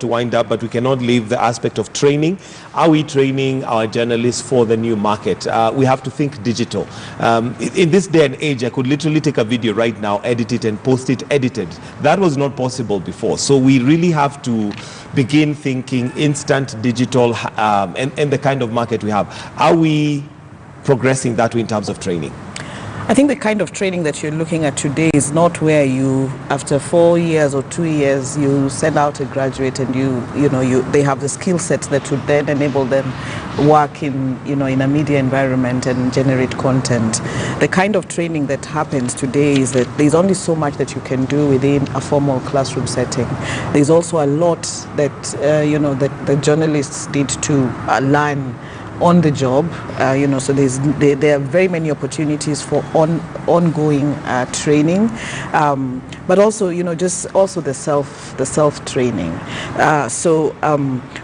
to wind up, but we cannot leave the aspect of training. Are we training our journalists for the new market? We have to think digital. In this day and age, I could literally take a video right now, edit it and post it edited. That was not possible before. So we really have to begin thinking instant digital and the kind of market we have. Are we progressing that way in terms of training? I think the kind of training that you're looking at today is not where you, after 4 years or 2 years, you send out a graduate and they have the skill sets that would then enable them work in a media environment and generate content. The kind of training that happens today is that there's only so much that you can do within a formal classroom setting. There's also a lot that that the journalists need to learn on the job, so there are very many opportunities for ongoing training, but also just also the self training.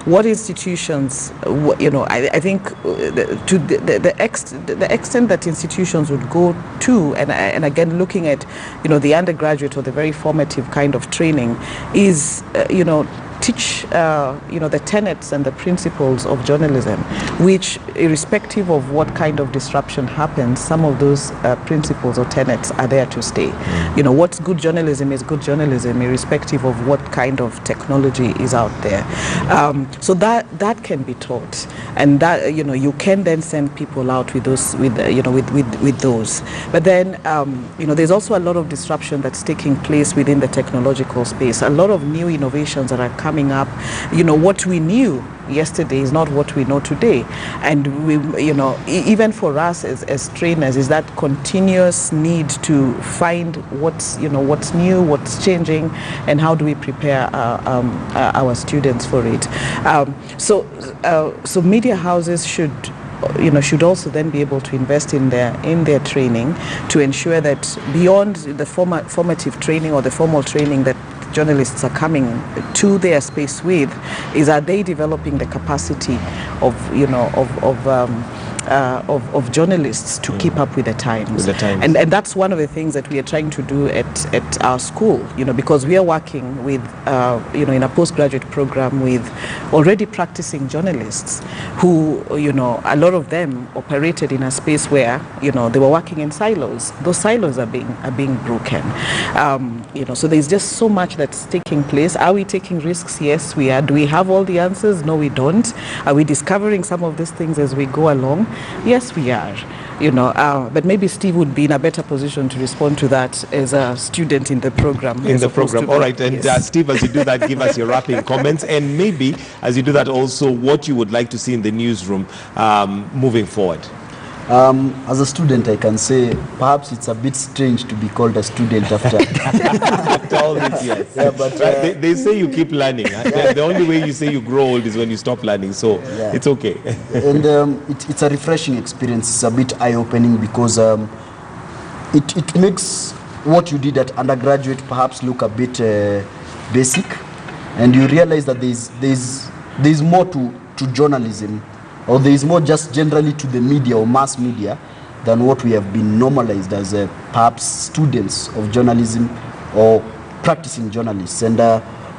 What institutions, I think to the extent that institutions would go to, and again looking at the undergraduate or the very formative kind of training, is teach the tenets and the principles of journalism, which irrespective of what kind of disruption happens, some of those principles or tenets are there to stay. What's good journalism is good journalism, irrespective of what kind of technology is out there. So that can be taught, and that you can then send people out with those with those. But then there's also a lot of disruption that's taking place within the technological space. A lot of new innovations that are coming up. What we knew yesterday is not what we know today, and we even for us as trainers is that continuous need to find what's new, what's changing, and how do we prepare our students for it. So media houses should also then be able to invest in their training to ensure that beyond the formative training or the formal training that journalists are coming to their space with, are they developing the capacity of journalists to keep up with the times. And that's one of the things that we are trying to do at our school, because we are working with, in a postgraduate program with already practicing journalists who, a lot of them operated in a space where, they were working in silos. Those silos are being broken. So there's just so much that's taking place. Are we taking risks? Yes, we are. Do we have all the answers? No, we don't. Are we discovering some of these things as we go along? Yes, we are. But maybe Steve would be in a better position to respond to that as a student in the program. All right, and yes. Steve, as you do that, give us your wrapping comments, and maybe as you do that also, what you would like to see in the newsroom moving forward. As a student, I can say perhaps it's a bit strange to be called a student after all this, yes. Yeah, but they say you keep learning. Huh? The only way you say you grow old is when you stop learning, so yeah. It's okay. And it's a refreshing experience. It's a bit eye-opening because it makes what you did at undergraduate perhaps look a bit basic, and you realize that there's more to journalism, or there is more just generally to the media or mass media than what we have been normalized as perhaps students of journalism or practicing journalists. And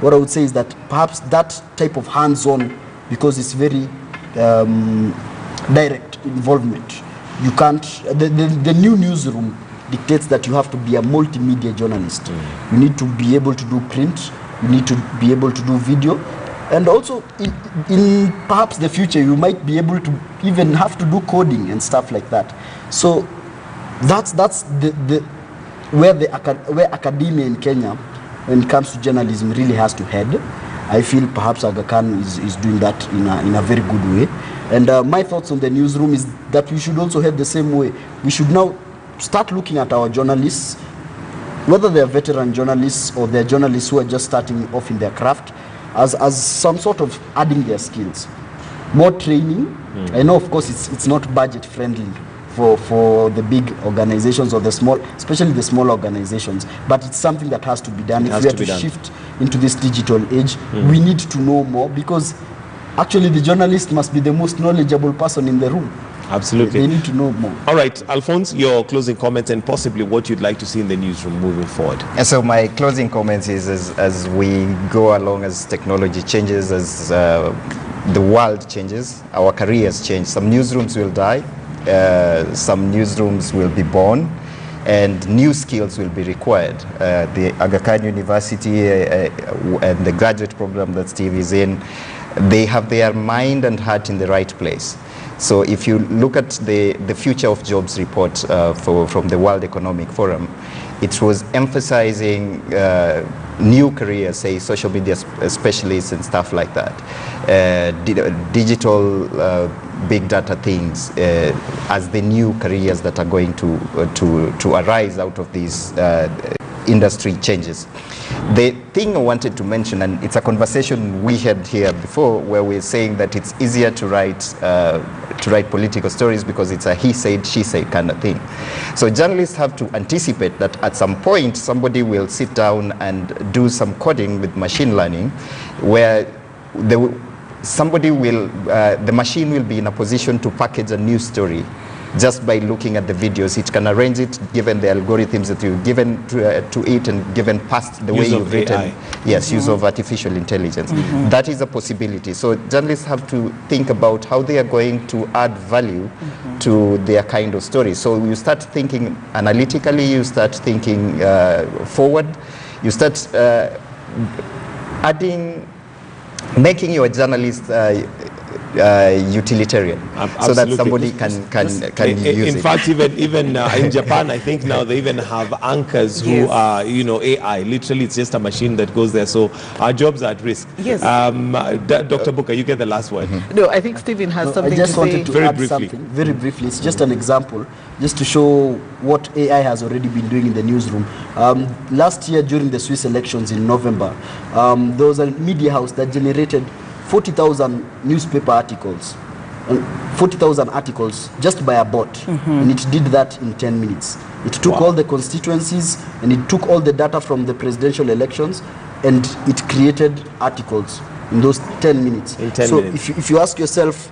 what I would say is that perhaps that type of hands-on, because it's very direct involvement, you can't, the new newsroom dictates that you have to be a multimedia journalist. You need to be able to do print, you need to be able to do video, and also in perhaps the future you might be able to even have to do coding and stuff like that. So that's where academia in Kenya, when it comes to journalism, really has to head. I feel perhaps Aga Khan is doing that in a very good way. And my thoughts on the newsroom is that we should also head the same way. We should now start looking at our journalists, whether they're veteran journalists or they're journalists who are just starting off in their craft, as some sort of adding their skills, more training. I know, of course, it's not budget friendly for the big organizations or the small, especially the small organizations, but it's something that has to be done. If we are to shift into this digital age, we need to know more, because actually the journalist must be the most knowledgeable person in the room. Absolutely. They need to know more. All right, Alphonse, your closing comments and possibly what you'd like to see in the newsroom moving forward. And so my closing comments is as we go along, as technology changes, as the world changes, our careers change. Some newsrooms will die, some newsrooms will be born, and new skills will be required. The Aga Khan University and the graduate program that Steve is in, they have their mind and heart in the right place. So if you look at the future of jobs report from the World Economic Forum, it was emphasizing new careers, say social media specialists and stuff like that, digital big data things as the new careers that are going to arise out of these industry changes. The thing I wanted to mention, and it's a conversation we had here before, where we're saying that it's easier to write political stories because it's a he said, she said kind of thing. So journalists have to anticipate that at some point somebody will sit down and do some coding with machine learning, where the machine will be in a position to package a news story just by looking at the videos. It can arrange it given the algorithms that you've given to it, and given past the way you've written. Yes, use of artificial intelligence. That is a possibility. So journalists have to think about how they are going to add value to their kind of story. So you start thinking analytically, you start thinking forward, you start making your journalist utilitarian, so that somebody can use it. In fact, even in Japan, I think now they even have anchors who are, AI. Literally, it's just a machine that goes there. So our jobs are at risk. Yes. Dr. Booker, you get the last word. No, I think Stephen has something I just to wanted say. to add something very briefly. It's just an example, just to show what AI has already been doing in the newsroom. Last year, during the Swiss elections in November, there was a media house that generated 40,000 newspaper articles, 40,000 articles just by a bot, and it did that in 10 minutes. It took all the constituencies and it took all the data from the presidential elections, and it created articles in those 10 minutes. In 10 so minutes. if you ask yourself,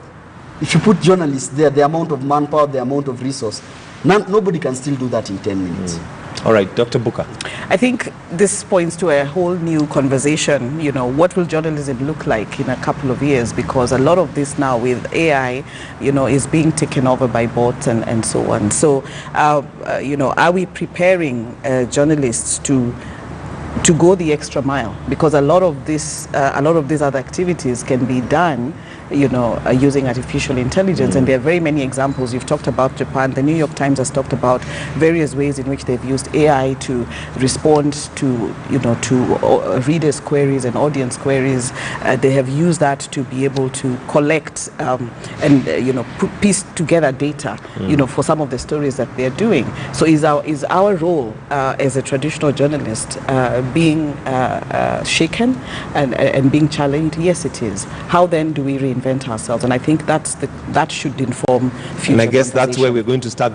if you put journalists there, the amount of manpower, the amount of resource, nobody can still do that in 10 minutes. All right, Dr. Booker. I think this points to a whole new conversation. What will journalism look like in a couple of years? Because a lot of this now with AI, is being taken over by bots and so on. So, are we preparing journalists to go the extra mile? Because a lot of these other activities can be done using artificial intelligence, and there are very many examples. You've talked about Japan. The New York Times has talked about various ways in which they've used AI to respond to readers' queries and audience queries. They have used that to be able to collect and piece together data for some of the stories that they're doing. So is our role as a traditional journalist being shaken and being challenged? Yes, it is. How then do we reinvent ourselves? And I think that should inform future And I guess that's where conversation. we're going to start